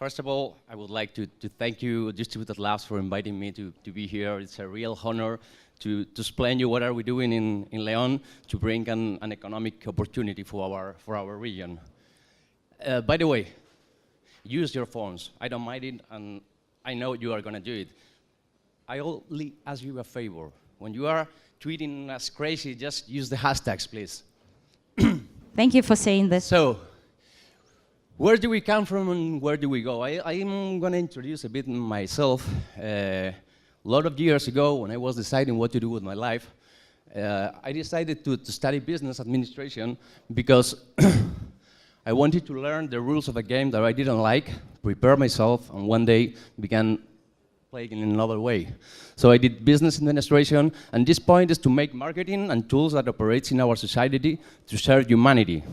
First of all, I would like to thank you, Distributed Labs, for inviting me to be here. It's a real honor to explain you what are we doing in León to bring an economic opportunity for our region. By the way, use your phones. I don't mind it, and I know you are going to do it. I only ask you a favor. When you are tweeting us crazy, just use the hashtags, please. Thank you for saying this. So, where do we come from and where do we go? I'm going to introduce a bit myself. A lot of years ago, when I was deciding what to do with my life, I decided to study business administration because I wanted to learn the rules of a game that I didn't like, prepare myself, and one day began playing in another way. So I did business administration, and this point is to make marketing and tools that operate in our society to serve humanity.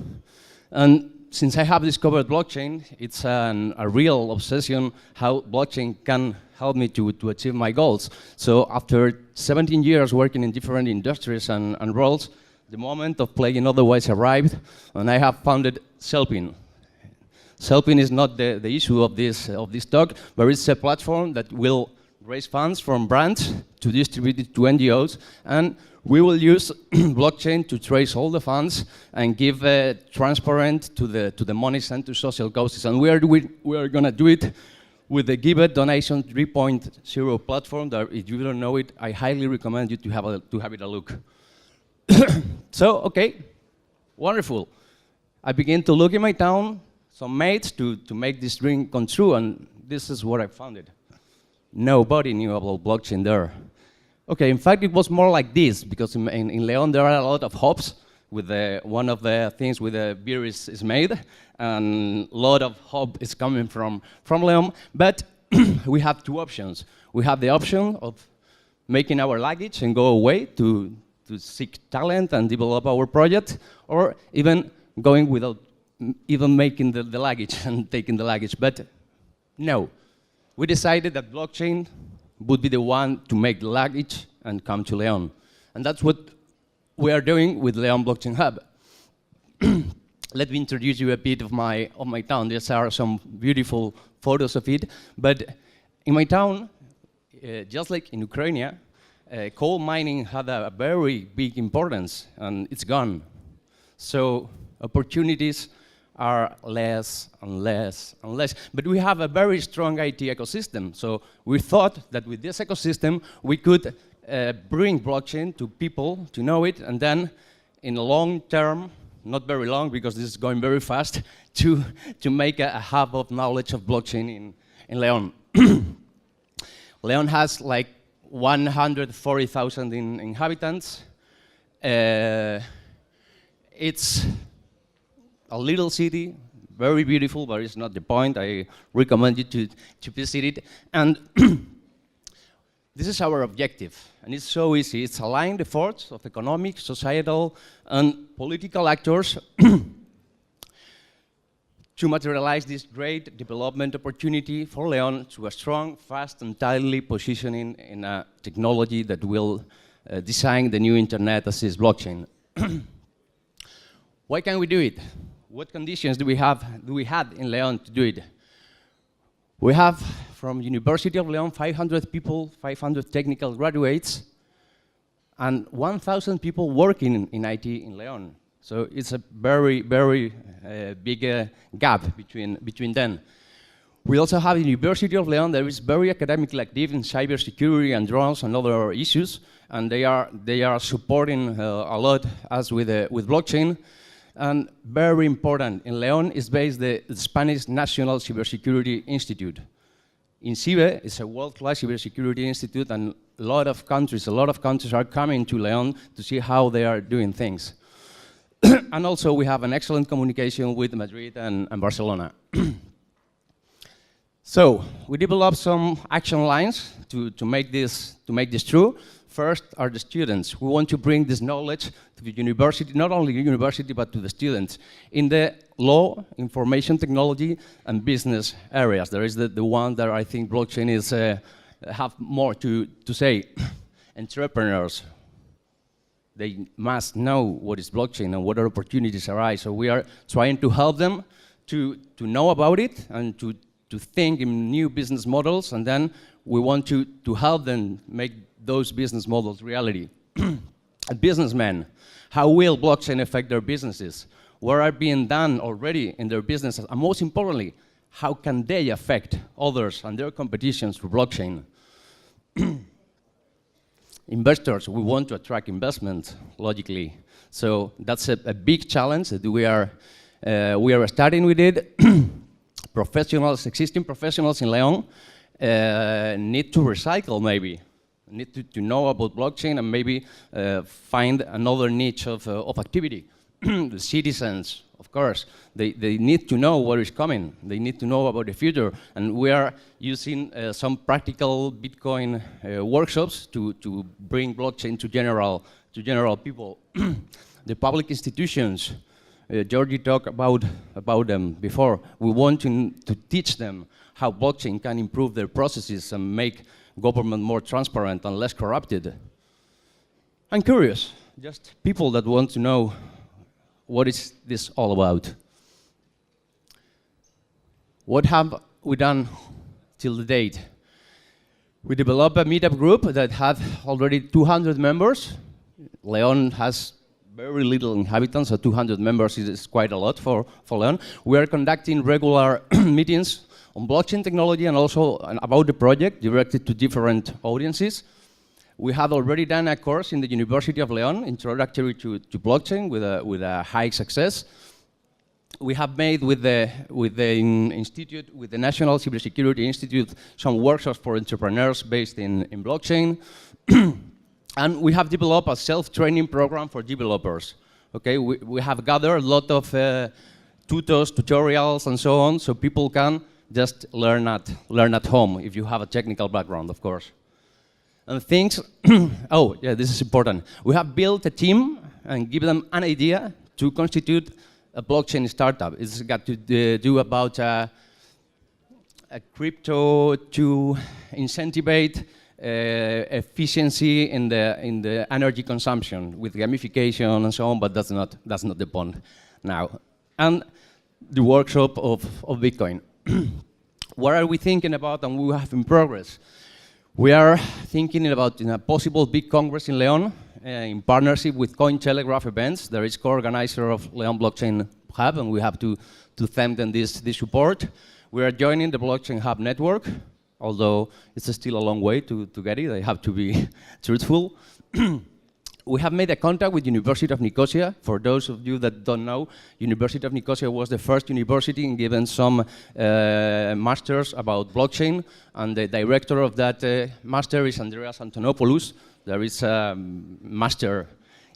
And since I have discovered blockchain, it's a real obsession how blockchain can help me to achieve my goals. So after 17 years working in different industries and roles, the moment of playing otherwise arrived, and I have founded Selpin. Selpin is not the issue of this talk, but it's a platform that will raise funds from brands to distribute it to NGOs, and we will use blockchain to trace all the funds and give transparent to the money sent to social causes. And we are going to do it with the Give It Donation 3.0 platform that, if you don't know it, I highly recommend you to have it a look. So, okay, wonderful. I began to look in my town, some mates, to make this dream come true, and this is what I found. Nobody knew about blockchain there. Okay, in fact, it was more like this, because in León there are a lot of hops. With one of the things with the beer is made, and a lot of hop is coming from León. But we have two options. We have the option of making our luggage and go away to seek talent and develop our project, or even going without even making the luggage and taking the luggage. But no, we decided that blockchain would be the one to make the luggage and come to León. And that's what we are doing with León Blockchain Hub. Let me introduce you a bit of my town. These are some beautiful photos of it. But in my town, just like in Ukraine, coal mining had a very big importance, and it's gone. So opportunities are less and less and less. But we have a very strong IT ecosystem. So we thought that with this ecosystem, we could bring blockchain to people to know it, and then in the long term, not very long because this is going very fast, to make a hub of knowledge of blockchain in León. León has like 140,000 inhabitants. It's a little city, very beautiful, but it's not the point. I recommend you to visit it. And this is our objective, and it's so easy. It's align the efforts of economic, societal, and political actors to materialize this great development opportunity for León to a strong, fast, and timely positioning in a technology that will design the new internet as is blockchain. Why can we do it? What conditions do we have in León to do it? We have, from University of León, 500 people, 500 technical graduates, and 1,000 people working in IT in León. So it's a very, very big gap between them. We also have the University of León that is very academically active in cybersecurity and drones and other issues, and they are supporting a lot us with blockchain. And very important, in León is based the Spanish National Cybersecurity Institute. INCIBE is a world-class cybersecurity institute, and a lot of countries are coming to León to see how they are doing things. And also we have an excellent communication with Madrid and Barcelona. So we developed some action lines to make this true. First are the students. We want to bring this knowledge to the university, not only the university, but to the students in the law, information technology, and business areas. There is the one that I think blockchain is have more to say. Entrepreneurs, they must know what is blockchain and what opportunities arise. So we are trying to help them to know about it and to to think in new business models, and then we want to help them make those business models reality. Businessmen, how will blockchain affect their businesses? What are being done already in their businesses? And most importantly, how can they affect others and their competitions through blockchain? Investors, we want to attract investment, logically. So that's a big challenge that we are starting with it. Professionals, existing professionals in Leon need to recycle maybe, need to know about blockchain and maybe find another niche of activity. The citizens, of course, they need to know what is coming. They need to know about the future. And we are using some practical Bitcoin workshops to bring blockchain to general people. The public institutions, Georgie talked about them before. We want to teach them how blockchain can improve their processes and make government more transparent and less corrupted. I'm curious, just people that want to know what is this all about. What have we done till the date? We developed a meetup group that had already 200 members. Leon has very little inhabitants, so 200 members is quite a lot for Leon. We are conducting regular meetings on blockchain technology and also about the project directed to different audiences. We have already done a course in the University of Leon, introductory to blockchain, with a high success. We have made with the institute, with the National Cybersecurity Institute, some workshops for entrepreneurs based in blockchain. And we have developed a self-training program for developers. Okay, we have gathered a lot of tutors, tutorials, and so on, so people can just learn at home if you have a technical background, of course. And things, oh yeah, this is important. We have built a team and give them an idea to constitute a blockchain startup. It's got to do about a crypto to incentivize efficiency in the energy consumption with gamification and so on, but that's not the point now. And the workshop of Bitcoin. What are we thinking about and we have in progress? We are thinking about a possible big congress in Leon in partnership with Cointelegraph Events. There is co-organizer of Leon Blockchain Hub, and we have to thank them this support. We are joining the Blockchain Hub network, although it's still a long way to get it. I have to be truthful. We have made a contact with University of Nicosia. For those of you that don't know, University of Nicosia was the first university in giving some masters about blockchain, and the director of that master is Andreas Antonopoulos. There is a master.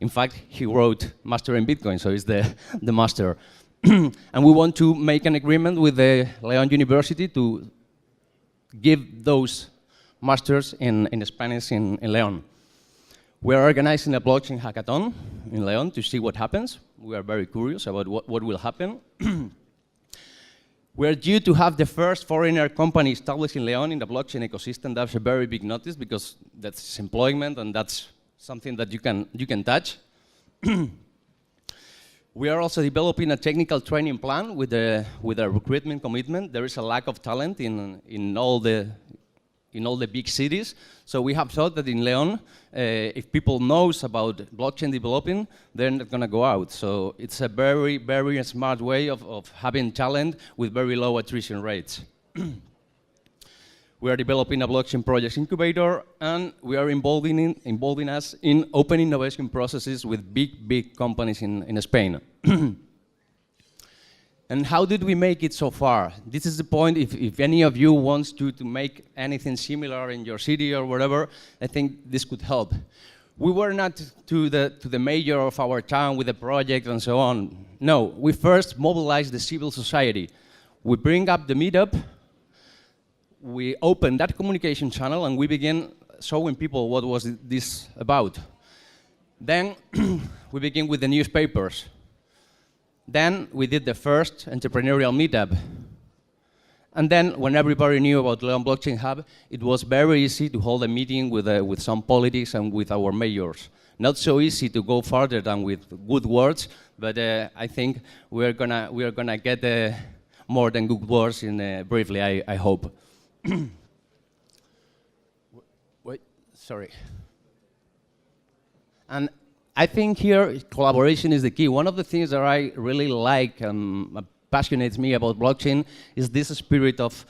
In fact, he wrote Master in Bitcoin, so he's the master. And we want to make an agreement with the Leon University to give those masters in Spanish in Leon. We are organizing a blockchain hackathon in Leon to see what happens. We are very curious about what will happen. We are due to have the first foreigner company established in Leon in the blockchain ecosystem. That's a very big notice because that's employment and that's something that you can touch. We are also developing a technical training plan with a recruitment commitment. There is a lack of talent in all the big cities. So we have thought that in Leon, if people knows about blockchain developing, they're not going to go out. So it's a very, very smart way of having talent with very low attrition rates. We are developing a blockchain project incubator, and we are involving us in open innovation processes with big companies in Spain. And how did we make it so far? This is the point. If any of you wants to make anything similar in your city or whatever, I think this could help. We were not to the mayor of our town with a project and so on. No, we first mobilized the civil society. We bring up the meetup, we opened that communication channel, and we began showing people what was this about. Then we began with the newspapers. Then we did the first entrepreneurial meetup. And then when everybody knew about Leon Blockchain Hub, it was very easy to hold a meeting with some politics and with our mayors. Not so easy to go further than with good words, but I think we are gonna get more than good words briefly, I hope. Wait, sorry. And I think here collaboration is the key. One of the things that I really like and passionates me about blockchain is this spirit of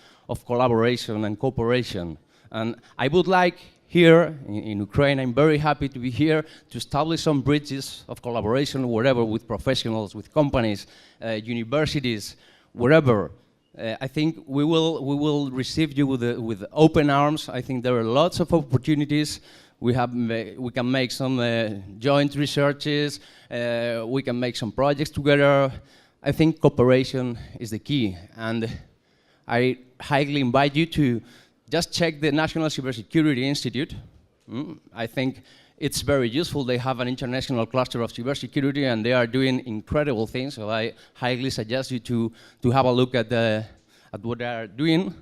collaboration and cooperation. And I would like here in Ukraine, I'm very happy to be here to establish some bridges of collaboration wherever, with professionals, with companies, universities, wherever. I think we will receive you with open arms. I think there are lots of opportunities. We can make some joint researches. We can make some projects together. I think cooperation is the key, and I highly invite you to just check the National Cybersecurity Institute. I think it's very useful. They have an international cluster of cybersecurity, and they are doing incredible things. So I highly suggest you to have a look at what they are doing.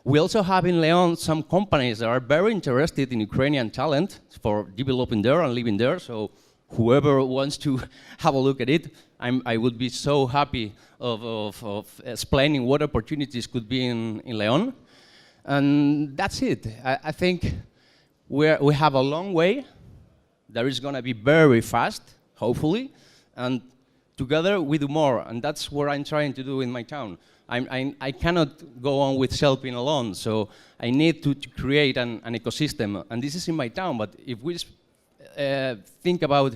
We also have in León some companies that are very interested in Ukrainian talent for developing there and living there. So whoever wants to have a look at it, I would be so happy of explaining what opportunities could be in León. And that's it. I think we have a long way. That is going to be very fast, hopefully. And together we do more. And that's what I'm trying to do in my town. I cannot go on with helping alone. So I need to create an ecosystem. And this is in my town. But if we think about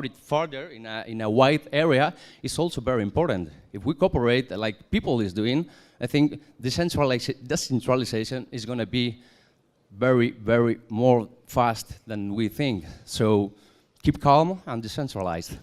it further in a wide area, it's also very important. If we cooperate like people is doing, I think decentralization is going to be very, very more fast than we think. So keep calm and decentralized.